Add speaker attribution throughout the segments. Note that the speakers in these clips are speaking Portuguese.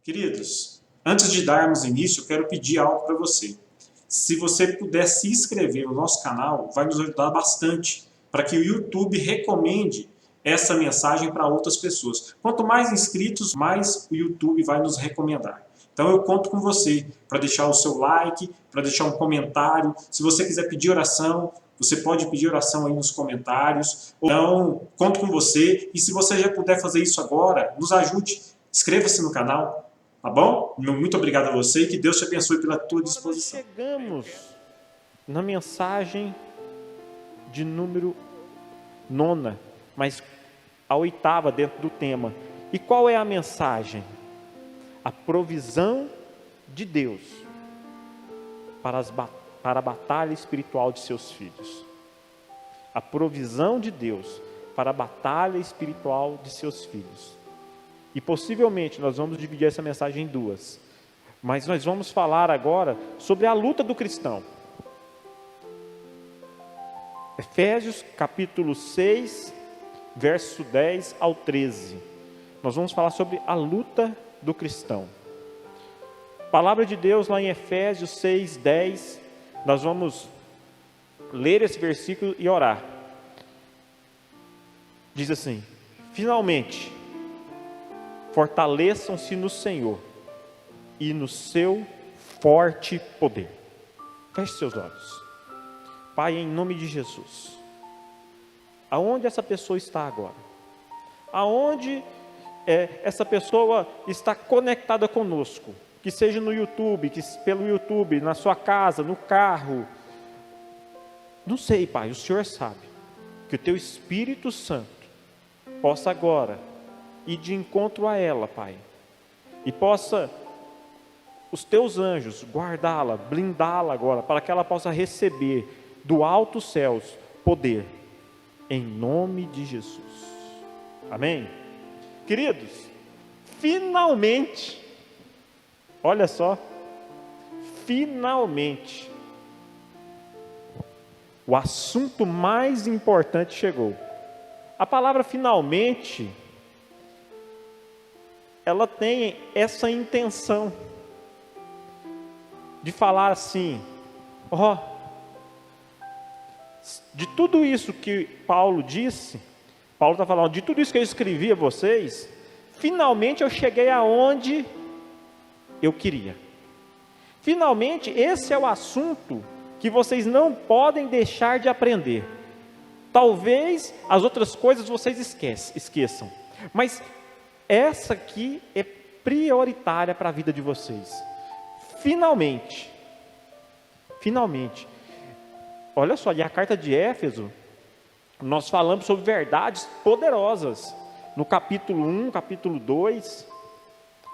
Speaker 1: Queridos, antes de darmos início, eu quero pedir algo para você. Se você puder se inscrever no nosso canal, vai nos ajudar bastante para que o YouTube recomende essa mensagem para outras pessoas. Quanto mais inscritos, mais o YouTube vai nos recomendar. Então eu conto com você para deixar o seu like, para deixar um comentário. Se você quiser pedir oração, você pode pedir oração aí nos comentários. Então, conto com você. E se você já puder fazer isso agora, nos ajude. Inscreva-se no canal. Tá bom? Muito obrigado a você e que Deus te abençoe pela tua disposição.
Speaker 2: Nós chegamos na mensagem de número 9, mas a 8ª dentro do tema. E qual é a mensagem? A provisão de Deus para a batalha espiritual de seus filhos. A provisão de Deus para a batalha espiritual de seus filhos. E possivelmente nós vamos dividir essa mensagem em duas. Mas nós vamos falar agora sobre a luta do cristão. Efésios capítulo 6, verso 10 ao 13. Nós vamos falar sobre a luta do cristão. Palavra de Deus lá em Efésios 6, 10. Nós vamos ler esse versículo e orar. Diz assim: finalmente, fortaleçam-se no Senhor e no seu forte poder. Feche seus olhos. Pai, em nome de Jesus, aonde essa pessoa está agora? Aonde essa pessoa está conectada conosco? Que seja no YouTube, que pelo YouTube, na sua casa, no carro. Não sei, Pai, o Senhor sabe. Que o Teu Espírito Santo possa agora ir de encontro a ela, Pai, e possa os Teus anjos guardá-la, blindá-la agora, para que ela possa receber do alto céus poder, em nome de Jesus, amém? Queridos, finalmente, olha só, finalmente, o assunto mais importante chegou. A palavra finalmente, ela tem essa intenção de falar assim: de tudo isso que Paulo disse, Paulo está falando, de tudo isso que eu escrevi a vocês, finalmente eu cheguei aonde eu queria. Finalmente, esse é o assunto que vocês não podem deixar de aprender. Talvez as outras coisas vocês esqueçam, mas essa aqui é prioritária para a vida de vocês. Finalmente, olha só, e a carta de Éfeso, nós falamos sobre verdades poderosas, no capítulo 1, capítulo 2,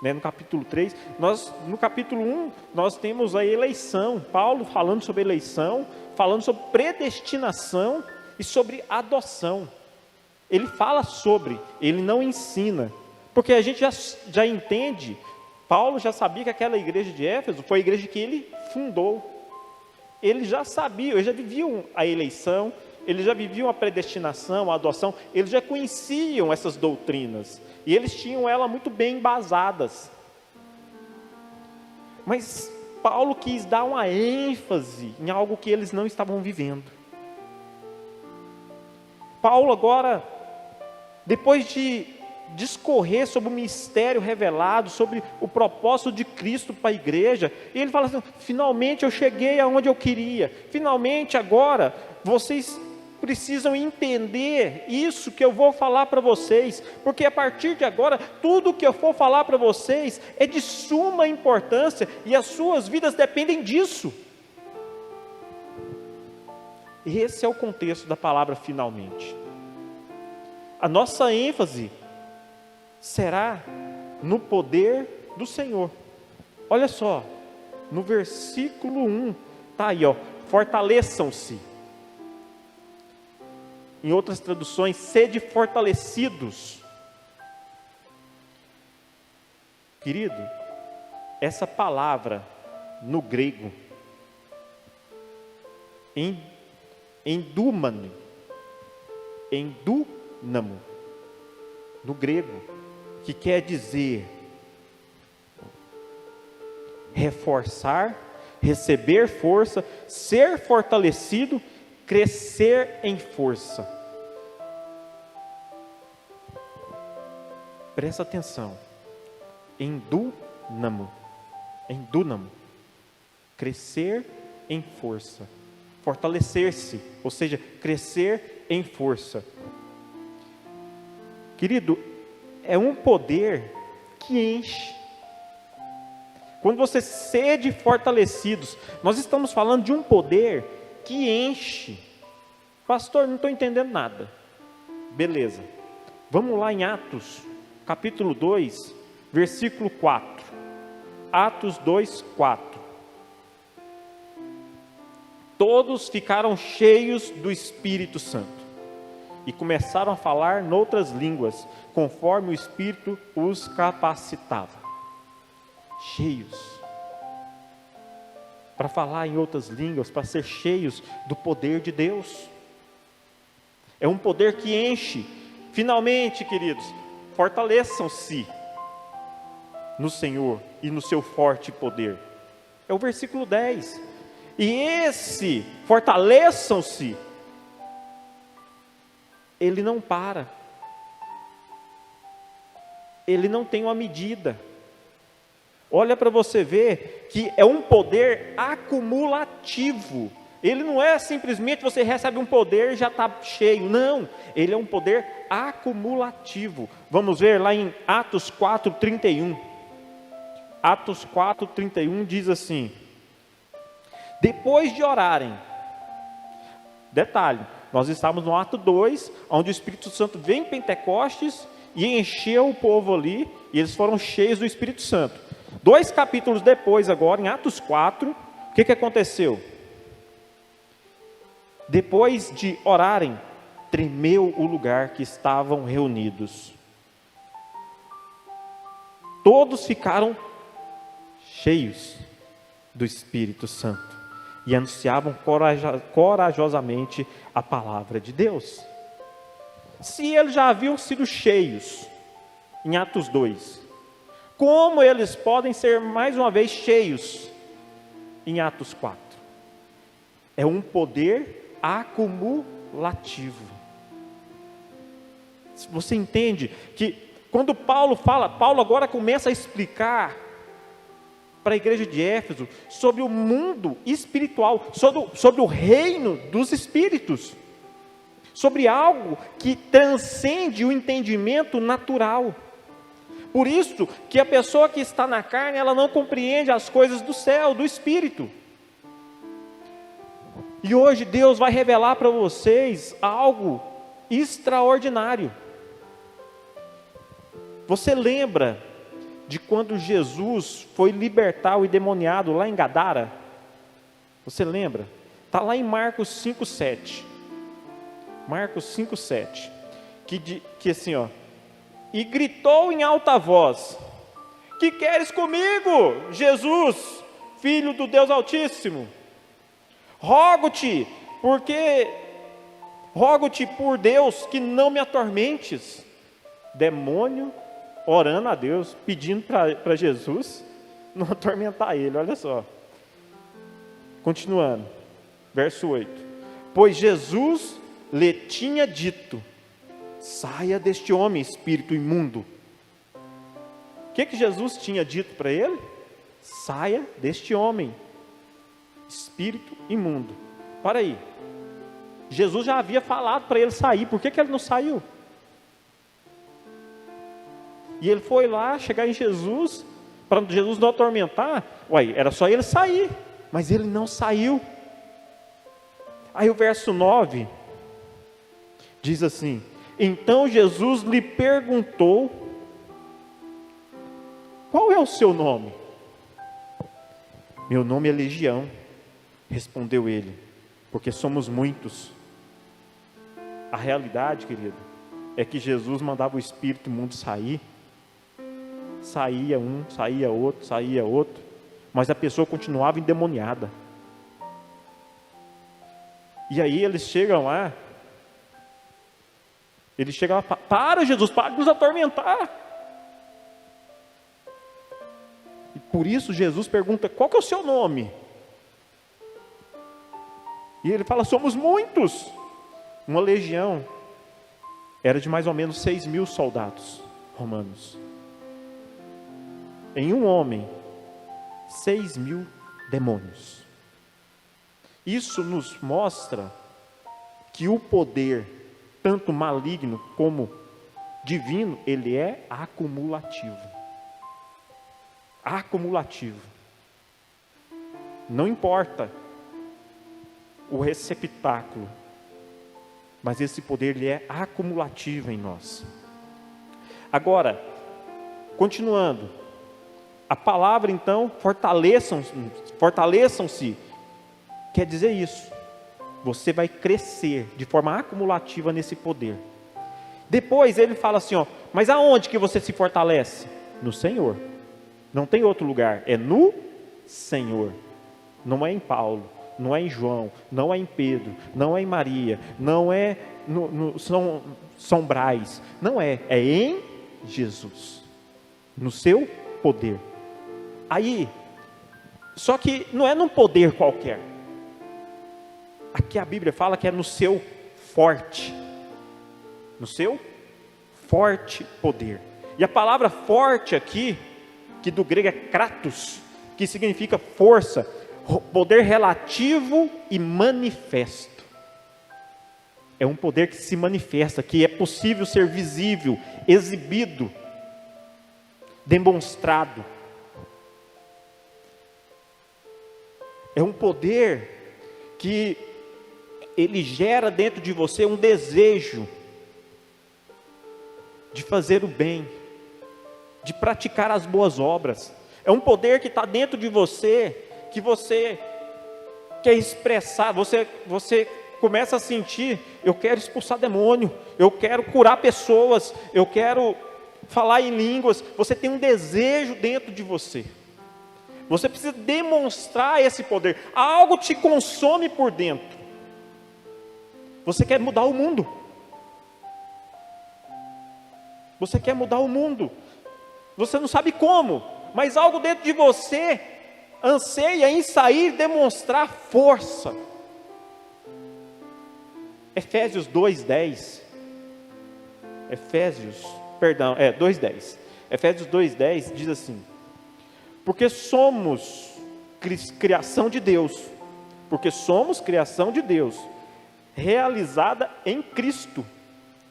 Speaker 2: no capítulo 3, no capítulo 1, nós temos a eleição, Paulo falando sobre eleição, falando sobre predestinação e sobre adoção. Ele fala sobre, ele não ensina, porque a gente já entende, Paulo já sabia que aquela igreja de Éfeso foi a igreja que ele fundou. Eles já sabiam, eles já viviam a eleição, eles já viviam a predestinação, a adoção, eles já conheciam essas doutrinas, e eles tinham elas muito bem embasadas. Mas Paulo quis dar uma ênfase em algo que eles não estavam vivendo. Paulo agora, depois de discorrer sobre o mistério revelado, sobre o propósito de Cristo para a igreja, e ele fala assim: finalmente eu cheguei aonde eu queria, finalmente agora vocês precisam entender isso que eu vou falar para vocês, porque a partir de agora, tudo que eu for falar para vocês é de suma importância, e as suas vidas dependem disso. Esse é o contexto da palavra finalmente. A nossa ênfase será no poder do Senhor. Olha só, no versículo 1, está aí, fortaleçam-se. Em outras traduções, sede fortalecidos. Querido, essa palavra no grego, endúnamo, no grego, que quer dizer reforçar, receber força, ser fortalecido, crescer em força. Presta atenção. Endunamo. Crescer em força. Fortalecer-se, ou seja, crescer em força. Querido, é um poder que enche. Quando você sede fortalecidos, nós estamos falando de um poder que enche. Pastor, não estou entendendo nada. Beleza. Vamos lá em Atos, capítulo 2, versículo 4. Atos 2, 4. Todos ficaram cheios do Espírito Santo e começaram a falar noutras línguas, conforme o Espírito os capacitava. Cheios. Para falar em outras línguas, para ser cheios do poder de Deus. É um poder que enche. Finalmente, queridos, fortaleçam-se no Senhor e no seu forte poder. É o versículo 10. E esse, fortaleçam-se, ele não para. Ele não tem uma medida. Olha para você ver que é um poder acumulativo. Ele não é simplesmente você recebe um poder e já está cheio. Não, ele é um poder acumulativo. Vamos ver lá em Atos 4:31. Atos 4:31 diz assim: depois de orarem, detalhe, nós estávamos no ato 2, onde o Espírito Santo veio em Pentecostes e encheu o povo ali, e eles foram cheios do Espírito Santo. 2 capítulos depois, agora, em Atos 4, o que aconteceu? Depois de orarem, tremeu o lugar que estavam reunidos. Todos ficaram cheios do Espírito Santo e anunciavam corajosamente a palavra de Deus. Se eles já haviam sido cheios em Atos 2, como eles podem ser mais uma vez cheios em Atos 4? É um poder acumulativo. Você entende que quando Paulo fala, Paulo agora começa a explicar para a igreja de Éfeso sobre o mundo espiritual, sobre o reino dos espíritos, sobre algo que transcende o entendimento natural. Por isso que a pessoa que está na carne, ela não compreende as coisas do céu, do espírito. E hoje Deus vai revelar para vocês algo extraordinário. Você lembra de quando Jesus foi libertar o endemoniado lá em Gadara? Você lembra? Está lá em Marcos 5:7. Marcos 5:7. Que assim, ó. E gritou em alta voz: que queres comigo, Jesus, Filho do Deus Altíssimo? Rogo-te por Deus que não me atormentes. Demônio orando a Deus, pedindo para Jesus não atormentar ele. Olha só, continuando, verso 8: pois Jesus lhe tinha dito: saia deste homem, espírito imundo. O que Jesus tinha dito para ele? Saia deste homem, espírito imundo. Para aí, Jesus já havia falado para ele sair, por que ele não saiu? E ele foi lá, chegar em Jesus, para Jesus não atormentar. Era só ele sair, mas ele não saiu. Aí o verso 9 diz assim: então Jesus lhe perguntou: qual é o seu nome? Meu nome é Legião, respondeu ele, porque somos muitos. A realidade, querido, é que Jesus mandava o espírito imundo sair. Saía um, saía outro, mas a pessoa continuava endemoniada. E aí eles chegam lá, para Jesus, para de nos atormentar. Por isso Jesus pergunta, qual que é o seu nome? E ele fala, somos muitos. Uma legião era de mais ou menos 6.000 soldados romanos. Em um homem, 6.000 demônios. Isso nos mostra que o poder, tanto maligno como divino, ele é acumulativo. Acumulativo. Não importa o receptáculo, mas esse poder ele é acumulativo em nós. Agora, continuando, a palavra então, fortaleçam-se, quer dizer isso, você vai crescer de forma acumulativa nesse poder. Depois ele fala assim, mas aonde que você se fortalece? No Senhor, não tem outro lugar, é no Senhor, não é em Paulo, não é em João, não é em Pedro, não é em Maria, não é no São Brás, não é em Jesus, no seu poder. Aí, só que não é num poder qualquer, aqui a Bíblia fala que é no seu forte, no seu forte poder, e a palavra forte aqui, que do grego é kratos, que significa força, poder relativo e manifesto. É um poder que se manifesta, que é possível ser visível, exibido, demonstrado. É um poder que ele gera dentro de você um desejo de fazer o bem, de praticar as boas obras. É um poder que está dentro de você, que você quer expressar, você começa a sentir, eu quero expulsar demônio, eu quero curar pessoas, eu quero falar em línguas. Você tem um desejo dentro de você, você precisa demonstrar esse poder, algo te consome por dentro, você quer mudar o mundo, você quer mudar o mundo, você não sabe como, mas algo dentro de você anseia em sair, demonstrar força. Efésios 2:10. Efésios 2:10 diz assim: porque somos criação de Deus, realizada em Cristo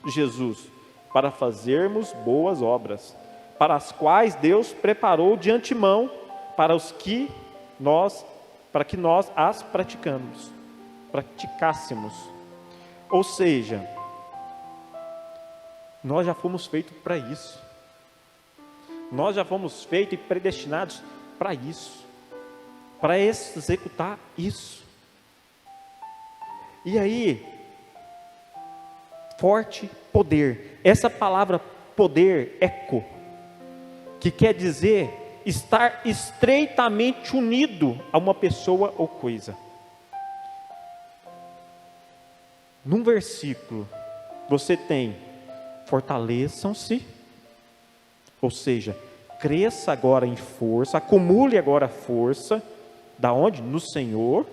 Speaker 2: Jesus, para fazermos boas obras, para as quais Deus preparou de antemão para que nós as praticássemos. Ou seja, nós já fomos feitos para isso. Nós já fomos feitos e predestinados para isso, para executar isso. E aí, forte poder. Essa palavra poder, eco, que quer dizer estar estreitamente unido a uma pessoa ou coisa. Num versículo, você tem fortaleçam-se, ou seja, cresça agora em força, acumule agora força, da onde? No Senhor,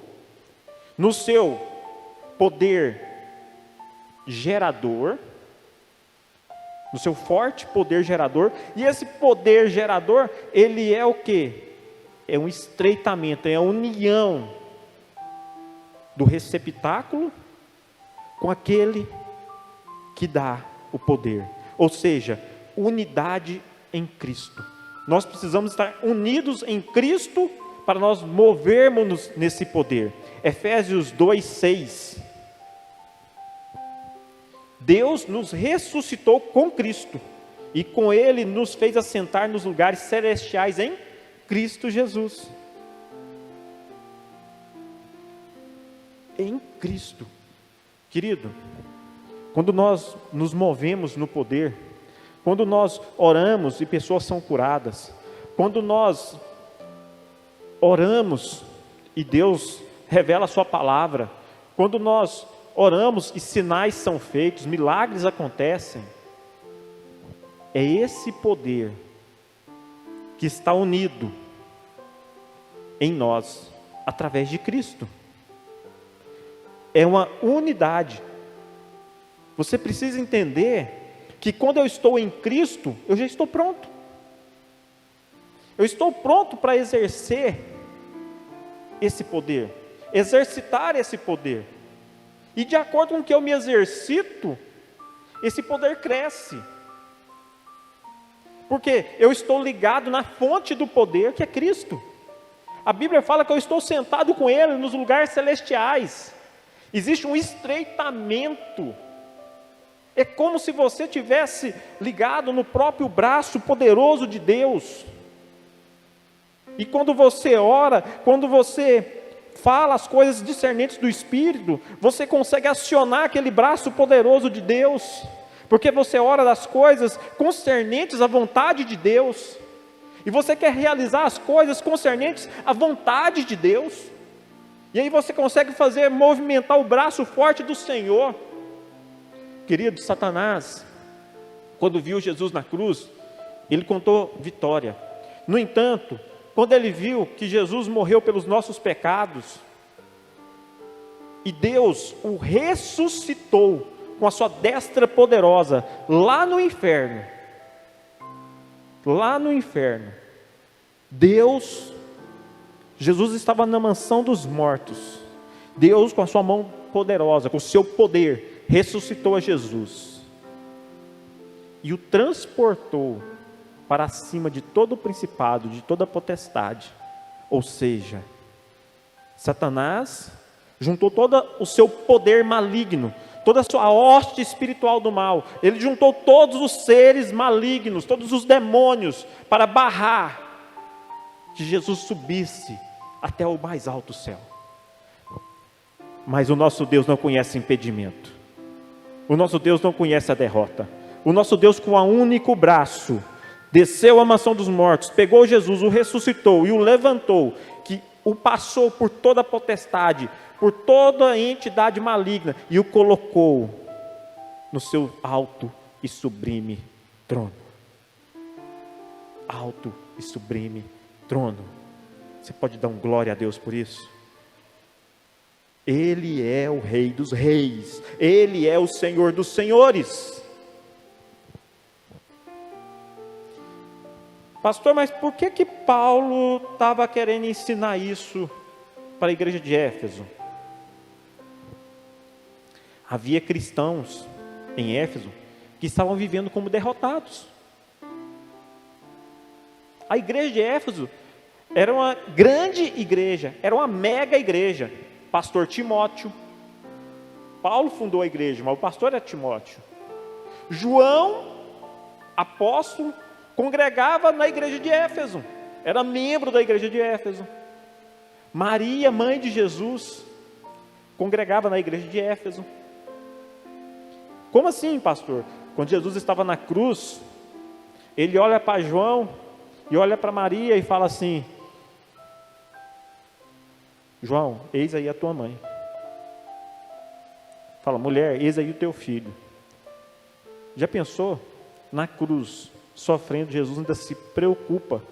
Speaker 2: no seu poder gerador, no seu forte poder gerador. E esse poder gerador, ele é o quê? É um estreitamento, é a união do receptáculo com aquele que dá o poder, ou seja, unidade em Cristo. Nós precisamos estar unidos em Cristo para nós movermos nesse poder. Efésios 2:6. Deus nos ressuscitou com Cristo, e com Ele nos fez assentar nos lugares celestiais em Cristo Jesus. Em Cristo. Querido, quando nós nos movemos no poder, quando nós oramos e pessoas são curadas, quando nós oramos e Deus revela a sua palavra, quando nós oramos e sinais são feitos, milagres acontecem, é esse poder que está unido em nós, através de Cristo. É uma unidade. Você precisa entender que quando eu estou em Cristo, eu já estou pronto. Eu estou pronto para exercer esse poder, exercitar esse poder. E de acordo com o que eu me exercito, esse poder cresce. Porque eu estou ligado na fonte do poder, que é Cristo. A Bíblia fala que eu estou sentado com Ele nos lugares celestiais. Existe um estreitamento. É como se você tivesse ligado no próprio braço poderoso de Deus. E quando você ora, quando você fala as coisas discernentes do Espírito, você consegue acionar aquele braço poderoso de Deus, porque você ora das coisas concernentes à vontade de Deus, e você quer realizar as coisas concernentes à vontade de Deus, e aí você consegue movimentar o braço forte do Senhor. Querido, Satanás, quando viu Jesus na cruz, ele contou vitória. No entanto, quando ele viu que Jesus morreu pelos nossos pecados, e Deus o ressuscitou com a sua destra poderosa, lá no inferno, Jesus estava na mansão dos mortos, Deus com a sua mão poderosa, com o seu poder, ressuscitou a Jesus, e o transportou para cima de todo o principado, de toda a potestade. Ou seja, Satanás juntou todo o seu poder maligno, toda a sua hoste espiritual do mal. Ele juntou todos os seres malignos, todos os demônios, para barrar que Jesus subisse até o mais alto céu. Mas o nosso Deus não conhece impedimento. O nosso Deus não conhece a derrota. O nosso Deus, com um único braço, desceu à mansão dos mortos, pegou Jesus, o ressuscitou e o levantou, que o passou por toda a potestade, por toda a entidade maligna, e o colocou no seu alto e sublime trono. Alto e sublime trono. Você pode dar um glória a Deus por isso? Ele é o Rei dos reis, Ele é o Senhor dos senhores. Pastor, mas por que Paulo estava querendo ensinar isso para a igreja de Éfeso? Havia cristãos em Éfeso que estavam vivendo como derrotados. A igreja de Éfeso era uma grande igreja, era uma mega igreja. Pastor Timóteo, Paulo fundou a igreja, mas o pastor era Timóteo. João, apóstolo, congregava na igreja de Éfeso, era membro da igreja de Éfeso. Maria, mãe de Jesus, congregava na igreja de Éfeso. Como assim, pastor? Quando Jesus estava na cruz, ele olha para João e olha para Maria e fala assim: João, eis aí a tua mãe. Fala, mulher, eis aí o teu filho. Já pensou? Na cruz, sofrendo, Jesus ainda se preocupa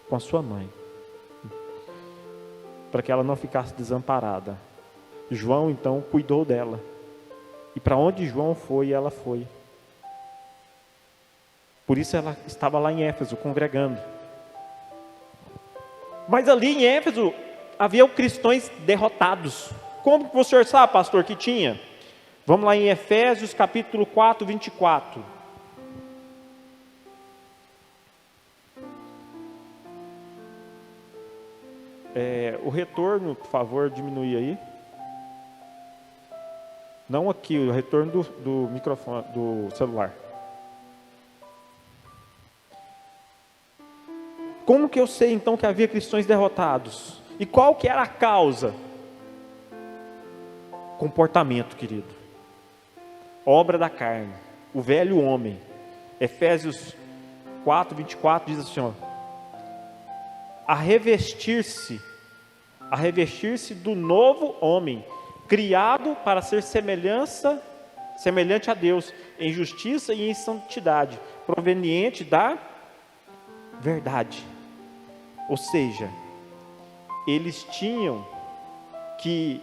Speaker 2: com a sua mãe, para que ela não ficasse desamparada. João então cuidou dela, e para onde João foi, ela foi. Por isso ela estava lá em Éfeso, congregando. Mas ali em Éfeso havia cristãos derrotados. Como que o senhor sabe, pastor, que tinha? Vamos lá em Efésios capítulo 4, 24. O retorno, por favor, diminui aí. Não aqui, o retorno do microfone, do celular. Como que eu sei então que havia cristãos derrotados? E qual que era a causa? Comportamento, querido. Obra da carne, o velho homem. Efésios 4, 24 diz assim, ó: a revestir-se do novo homem, criado para ser semelhante a Deus, em justiça e em santidade, proveniente da verdade. Ou seja, eles tinham que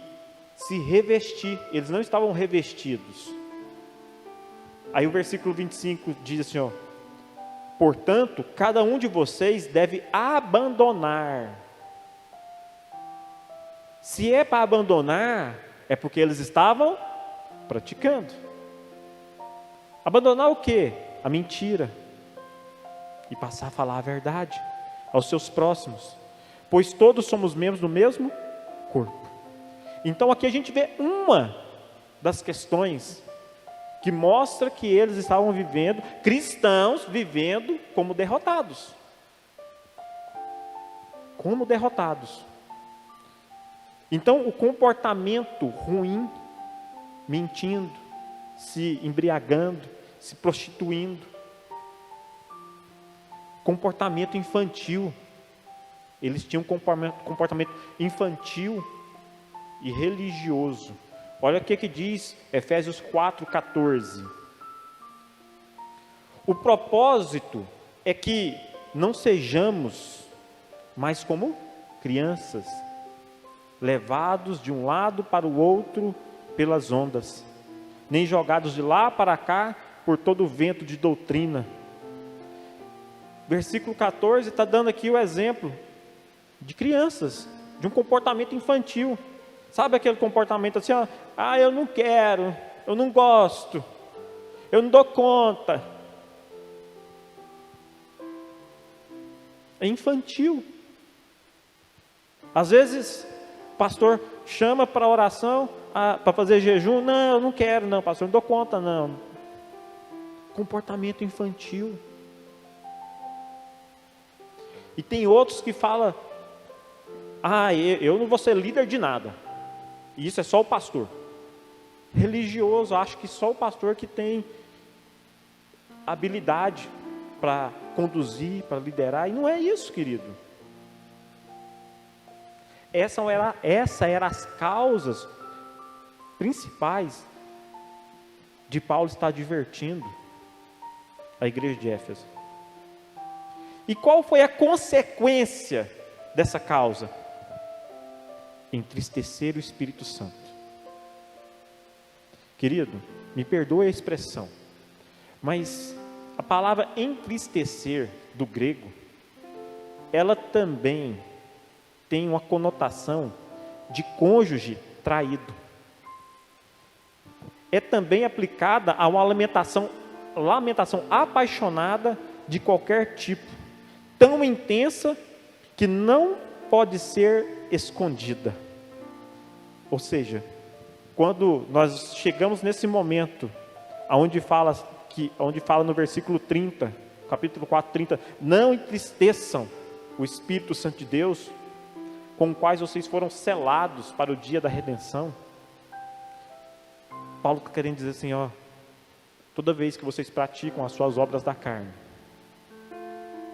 Speaker 2: se revestir, eles não estavam revestidos. Aí o versículo 25 diz assim, ó: portanto, cada um de vocês deve abandonar. Se é para abandonar, é porque eles estavam praticando. Abandonar o quê? A mentira. E passar a falar a verdade aos seus próximos. Pois todos somos membros do mesmo corpo. Então aqui a gente vê uma das questões que mostra que eles estavam vivendo, cristãos vivendo como derrotados. Como derrotados. Então o comportamento ruim, mentindo, se embriagando, se prostituindo, comportamento infantil, eles tinham um comportamento infantil e religioso. Olha o que diz Efésios 4,14. O propósito é que não sejamos mais como crianças, levados de um lado para o outro pelas ondas, nem jogados de lá para cá por todo o vento de doutrina. Versículo 14 está dando aqui o exemplo de crianças, de um comportamento infantil. Sabe aquele comportamento assim, ó, eu não quero, eu não gosto, eu não dou conta. É infantil. Às vezes, o pastor chama para oração, para fazer jejum. Não, eu não quero, não, pastor, não dou conta, não. Comportamento infantil. E tem outros que falam, eu não vou ser líder de nada. E isso é só o pastor. Religioso, acho que só o pastor que tem habilidade para conduzir, para liderar. E não é isso, querido. Essa era as causas principais de Paulo estar advertindo a igreja de Éfeso. E qual foi a consequência dessa causa? Entristecer o Espírito Santo. Querido, me perdoe a expressão, mas a palavra entristecer do grego, ela também tem uma conotação de cônjuge traído. É também aplicada a uma lamentação apaixonada de qualquer tipo, tão intensa que não pode ser escondida. Ou seja, quando nós chegamos nesse momento, onde fala no versículo 30, capítulo 4, 30, não entristeçam o Espírito Santo de Deus, com os quais vocês foram selados para o dia da redenção. Paulo está querendo dizer assim, toda vez que vocês praticam as suas obras da carne,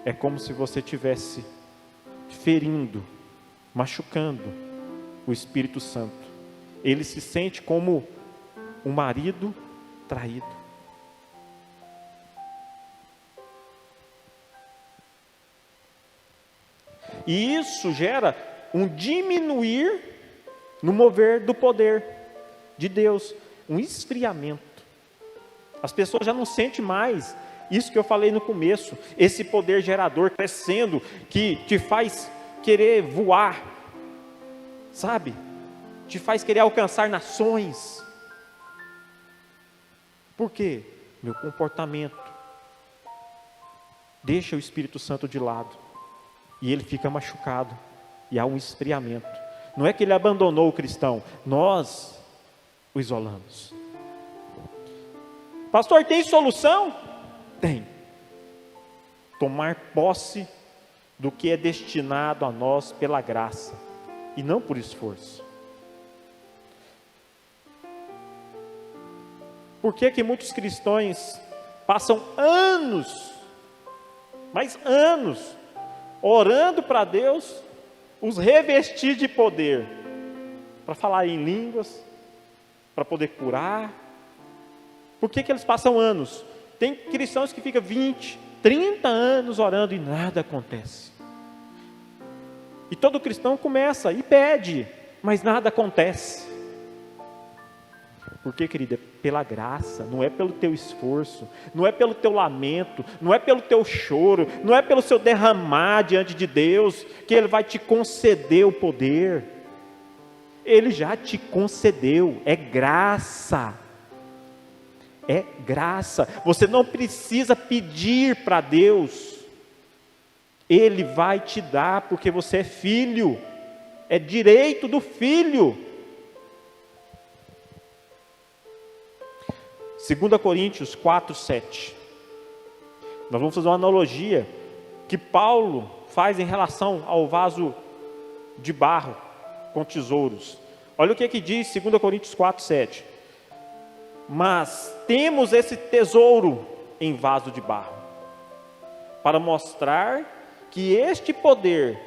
Speaker 2: é como se você estivesse ferindo, machucando o Espírito Santo. Ele se sente como um marido traído. E isso gera um diminuir no mover do poder de Deus, um esfriamento. As pessoas já não sentem mais isso que eu falei no começo, esse poder gerador crescendo, que te faz querer voar, sabe? Te faz querer alcançar nações. Por quê? Meu comportamento deixa o Espírito Santo de lado, e ele fica machucado, e há um esfriamento. Não é que ele abandonou o cristão, nós o isolamos. Pastor, tem solução? Tem. Tomar posse do que é destinado a nós pela graça, e não por esforço. Por que muitos cristãos passam anos, mas anos, orando para Deus os revestir de poder, para falar em línguas, para poder curar? Por que eles passam anos? Tem cristãos que ficam 20, 30 anos orando e nada acontece. E todo cristão começa e pede, mas nada acontece. Por quê, querida? É pela graça, não é pelo teu esforço, não é pelo teu lamento, não é pelo teu choro, não é pelo seu derramar diante de Deus, que Ele vai te conceder o poder. Ele já te concedeu, é graça. É graça. Você não precisa pedir para Deus. Ele vai te dar, porque você é filho. É direito do filho. 2 Coríntios 4:7. Nós vamos fazer uma analogia que Paulo faz em relação ao vaso de barro com tesouros. Olha o que diz 2 Coríntios 4:7. Mas temos esse tesouro em vaso de barro, para mostrar que este poder,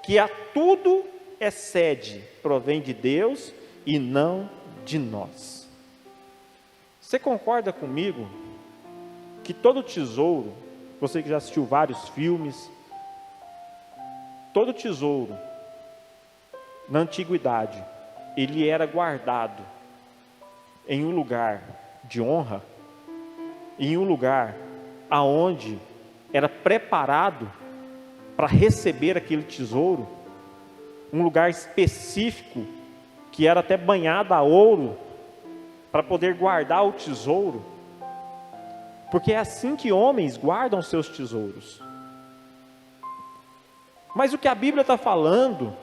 Speaker 2: que a tudo excede, provém de Deus e não de nós. Você concorda comigo que todo tesouro, você que já assistiu vários filmes, todo tesouro na antiguidade, ele era guardado em um lugar de honra, em um lugar aonde era preparado para receber aquele tesouro, um lugar específico que era até banhado a ouro para poder guardar o tesouro, porque é assim que homens guardam seus tesouros. Mas o que a Bíblia está falando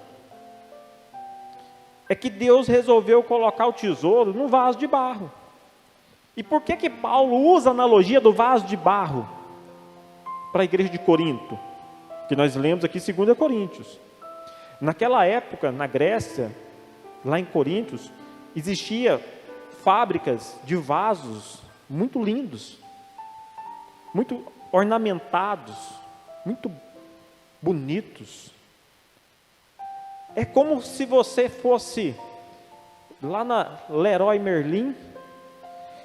Speaker 2: é que Deus resolveu colocar o tesouro num vaso de barro. E por que Paulo usa a analogia do vaso de barro para a igreja de Corinto? Que nós lemos aqui em 2 Coríntios. Naquela época, na Grécia, lá em Coríntios, existia fábricas de vasos muito lindos, muito ornamentados, muito bonitos. É como se você fosse lá na Leroy Merlin,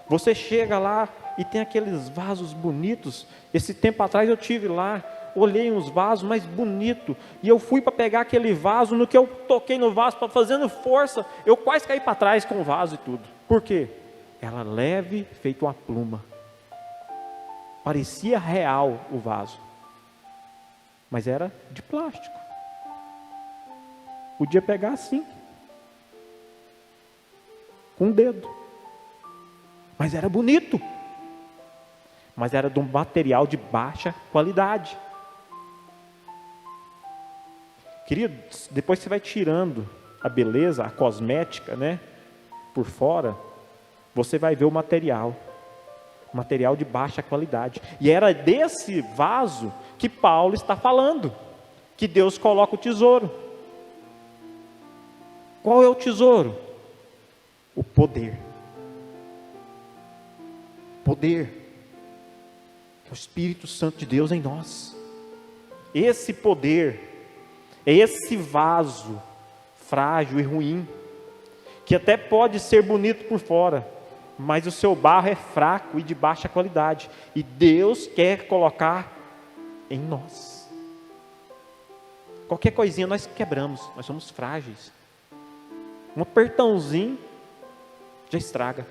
Speaker 2: você chega lá e tem aqueles vasos bonitos. Esse tempo atrás eu tive lá, olhei uns vasos mais bonitos, e eu fui para pegar aquele vaso, no que eu toquei no vaso, fazendo força, eu quase caí para trás com o vaso e tudo. Por quê? Era leve, feito uma pluma. Parecia real o vaso, mas era de plástico. Podia pegar assim, com o dedo, mas era bonito, mas era de um material de baixa qualidade. Querido, depois você vai tirando a beleza, a cosmética, né, por fora, você vai ver o material de baixa qualidade. E era desse vaso que Paulo está falando, que Deus coloca o tesouro. Qual é o tesouro? O poder. Poder. É o Espírito Santo de Deus em nós. Esse poder é esse vaso frágil e ruim, que até pode ser bonito por fora, mas o seu barro é fraco e de baixa qualidade, e Deus quer colocar em nós. Qualquer coisinha nós quebramos, nós somos frágeis. Um apertãozinho já estraga.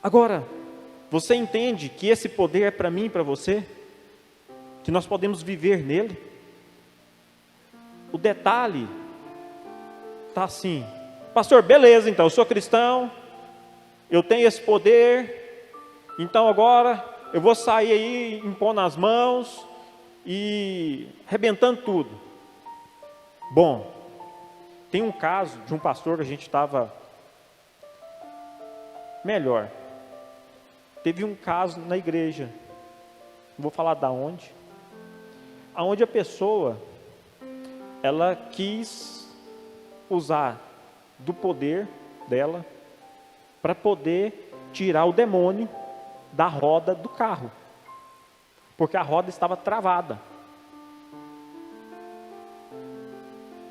Speaker 2: Agora, você entende que esse poder é para mim e para você? Que nós podemos viver nele? O detalhe está assim: pastor, beleza, então eu sou cristão, eu tenho esse poder, então agora eu vou sair aí impondo as mãos e arrebentando tudo. Bom, tem um caso de um pastor que a gente estava melhor. Teve um caso na igreja, não vou falar da onde, aonde a pessoa, ela quis usar do poder dela para poder tirar o demônio da roda do carro, porque a roda estava travada.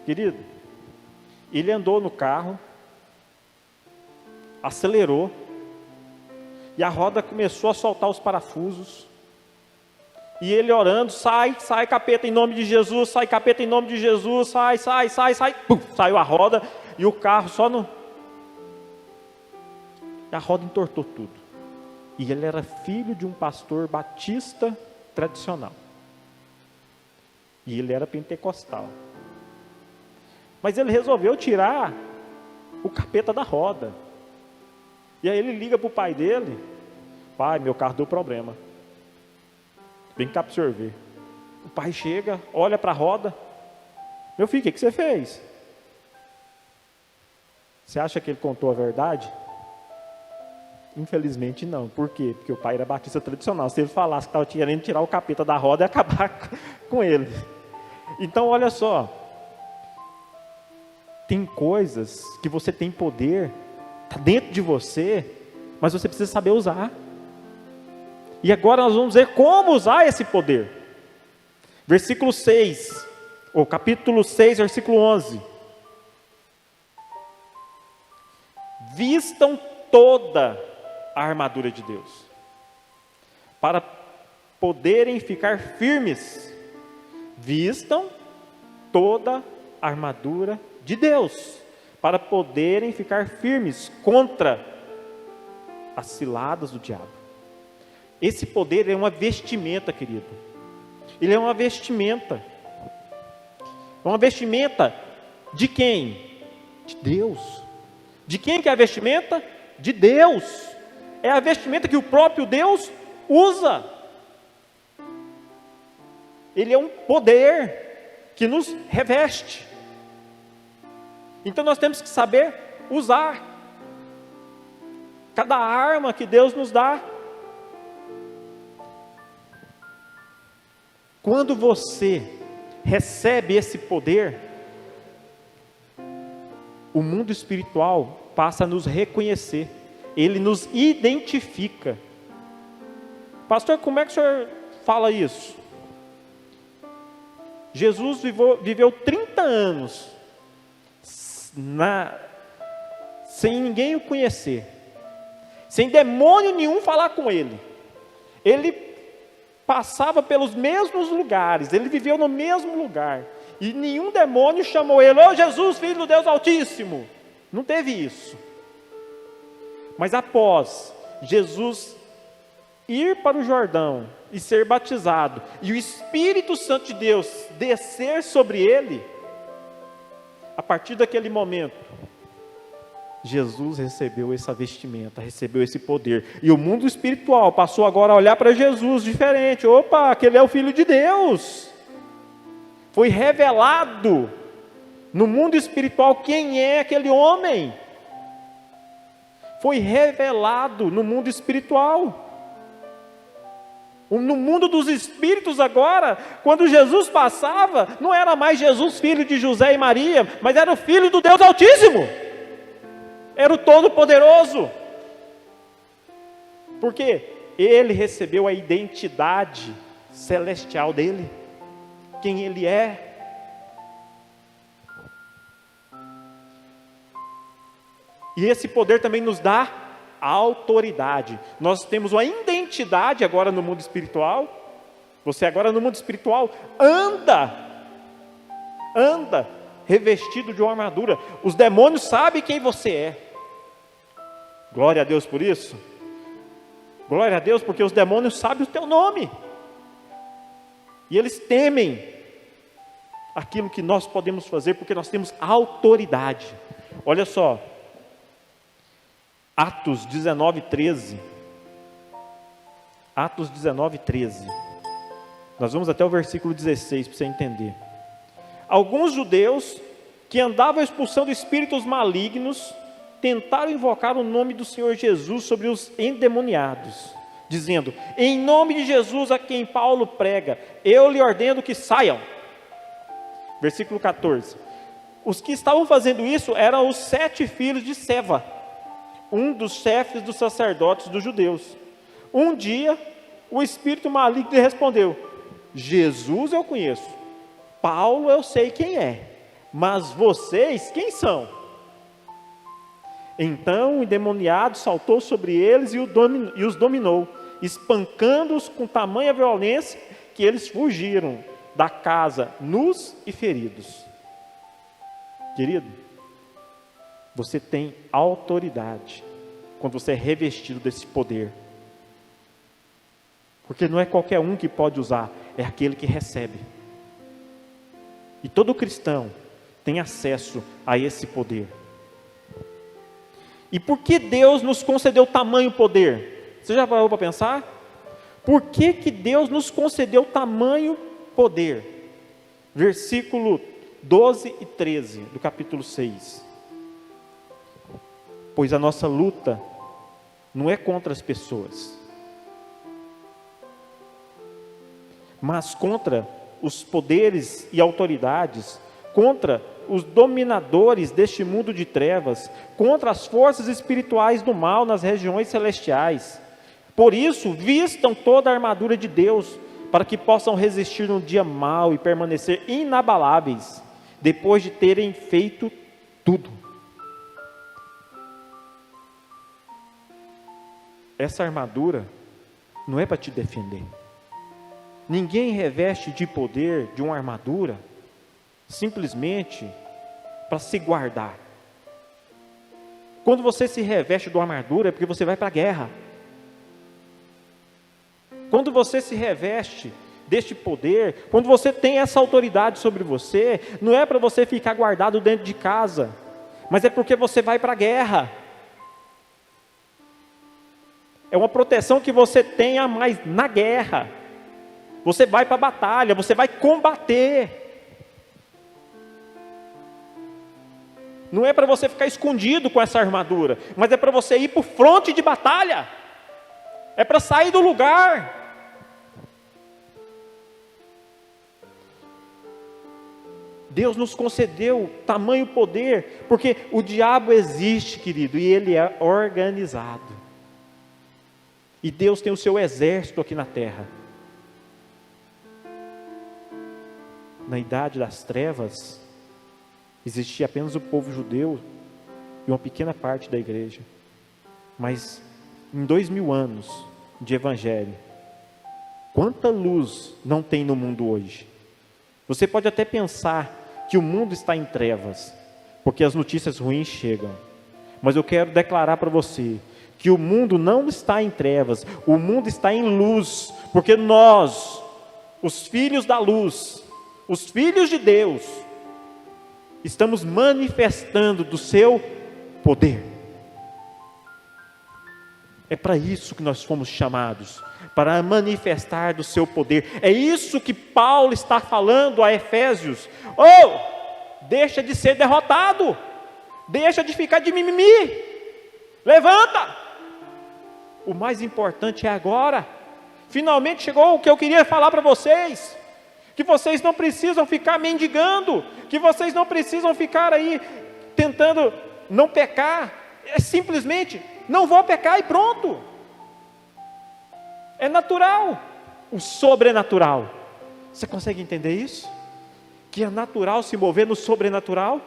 Speaker 2: Querido, ele andou no carro, acelerou, e a roda começou a soltar os parafusos, E ele orando, sai capeta em nome de Jesus, sai capeta em nome de Jesus, sai, pum, saiu a roda e o carro só no... A roda entortou tudo. E ele era filho de um pastor batista tradicional. E ele era pentecostal. Mas ele resolveu tirar o capeta da roda. E aí ele liga para o pai dele: pai, meu carro deu problema. Vem cá para o senhor ver. O pai chega, olha para a roda. Meu filho, o que você fez? Você acha que ele contou a verdade? Infelizmente não. Por quê? Porque o pai era batista tradicional. Se ele falasse que estava querendo tirar o capeta da roda, ia acabar com ele. Então olha só. Tem coisas que você tem poder, está dentro de você, mas você precisa saber usar. E agora nós vamos ver como usar esse poder. Versículo 6, ou capítulo 6, versículo 11. Vistam toda a armadura de Deus, para poderem ficar firmes. Vistam toda a armadura de Deus, para poderem ficar firmes contra as ciladas do diabo. Esse poder é uma vestimenta, querido. Ele é uma vestimenta. É uma vestimenta de quem? De Deus. De quem que é a vestimenta? De Deus. É a vestimenta que o próprio Deus usa. Ele é um poder que nos reveste. Então nós temos que saber usar cada arma que Deus nos dá. Quando você recebe esse poder, o mundo espiritual passa a nos reconhecer, ele nos identifica. Pastor, como é que o senhor fala isso? Jesus viveu 30 anos sem ninguém o conhecer, sem demônio nenhum falar com ele. Ele passava pelos mesmos lugares, ele viveu no mesmo lugar, e nenhum demônio chamou ele: ô Jesus, filho do Deus Altíssimo. Não teve isso. Mas após Jesus ir para o Jordão e ser batizado, e o Espírito Santo de Deus descer sobre ele, a partir daquele momento, Jesus recebeu essa vestimenta, recebeu esse poder, e o mundo espiritual passou agora a olhar para Jesus diferente. Opa, aquele é o Filho de Deus. Foi revelado no mundo espiritual quem é aquele homem. Foi revelado no mundo espiritual. No mundo dos espíritos agora, quando Jesus passava, não era mais Jesus filho de José e Maria, mas era o Filho do Deus Altíssimo. Era o Todo-Poderoso. Porque ele recebeu a identidade celestial dele, quem ele é. E esse poder também nos dá autoridade. Nós temos uma identidade agora no mundo espiritual. Você agora no mundo espiritual anda revestido de uma armadura. Os demônios sabem quem você é. Glória a Deus por isso. Glória a Deus, porque os demônios sabem o teu nome. E eles temem aquilo que nós podemos fazer, porque nós temos autoridade. Olha só, Atos 19:13. Atos 19:13. Nós vamos até o versículo 16 para você entender. Alguns judeus que andavam expulsando espíritos malignos tentaram invocar o nome do Senhor Jesus sobre os endemoniados, dizendo: em nome de Jesus a quem Paulo prega, eu lhe ordeno que saiam. Versículo 14. Os que estavam fazendo isso eram os 7 filhos de Seva, um dos chefes dos sacerdotes dos judeus. Um dia, o espírito maligno lhe respondeu: Jesus eu conheço, Paulo eu sei quem é, mas vocês quem são? Então o endemoniado saltou sobre eles e os dominou, espancando-os com tamanha violência que eles fugiram da casa nus e feridos. Querido, você tem autoridade quando você é revestido desse poder. Porque não é qualquer um que pode usar, é aquele que recebe. E todo cristão tem acesso a esse poder. E por que Deus nos concedeu tamanho poder? Você já parou para pensar? Por que Deus nos concedeu tamanho poder? Versículo 12 e 13 do capítulo 6. Pois a nossa luta não é contra as pessoas, mas contra os poderes e autoridades, contra os dominadores deste mundo de trevas, contra as forças espirituais do mal nas regiões celestiais. Por isso, vistam toda a armadura de Deus, para que possam resistir no dia mau e permanecer inabaláveis, depois de terem feito tudo. Essa armadura não é para te defender. Ninguém reveste de poder de uma armadura simplesmente para se guardar. Quando você se reveste de uma armadura é porque você vai para a guerra. Quando você se reveste deste poder, quando você tem essa autoridade sobre você, não é para você ficar guardado dentro de casa, mas é porque você vai para a guerra. É uma proteção que você tem a mais na guerra. Você vai para a batalha, você vai combater. Não é para você ficar escondido com essa armadura, mas é para você ir para o fronte de batalha. É para sair do lugar. Deus nos concedeu tamanho poder, porque o diabo existe, querido, e ele é organizado. E Deus tem o seu exército aqui na terra. Na idade das trevas, existia apenas o povo judeu e uma pequena parte da igreja. Mas em 2000 anos de evangelho, quanta luz não tem no mundo hoje? Você pode até pensar que o mundo está em trevas, porque as notícias ruins chegam. Mas eu quero declarar para você que o mundo não está em trevas, o mundo está em luz, porque nós, os filhos da luz, os filhos de Deus, estamos manifestando do seu poder. É para isso que nós fomos chamados, para manifestar do seu poder. É isso que Paulo está falando a Efésios. Deixa de ser derrotado, deixa de ficar de mimimi, levanta. O mais importante é agora. Finalmente chegou o que eu queria falar para vocês, que vocês não precisam ficar mendigando, que vocês não precisam ficar aí tentando não pecar. É simplesmente, não vou pecar e pronto. É natural, o sobrenatural. Você consegue entender isso? Que é natural se mover no sobrenatural?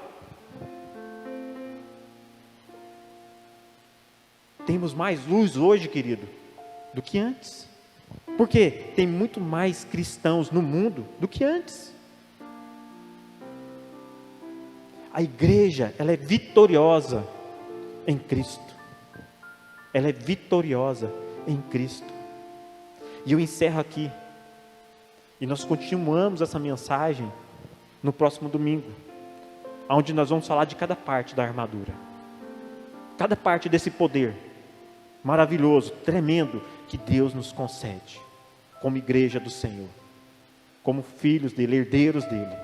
Speaker 2: Temos mais luz hoje, querido, do que antes. Porque tem muito mais cristãos no mundo do que antes. A igreja, ela é vitoriosa em Cristo. Ela é vitoriosa em Cristo. E eu encerro aqui. E nós continuamos essa mensagem no próximo domingo, onde nós vamos falar de cada parte da armadura. Cada parte desse poder maravilhoso, tremendo, que Deus nos concede, como igreja do Senhor, como filhos dele, herdeiros dele.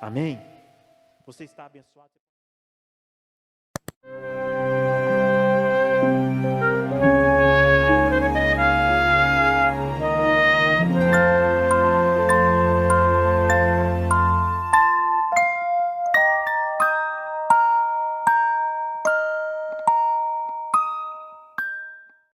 Speaker 2: Amém? Você está abençoado.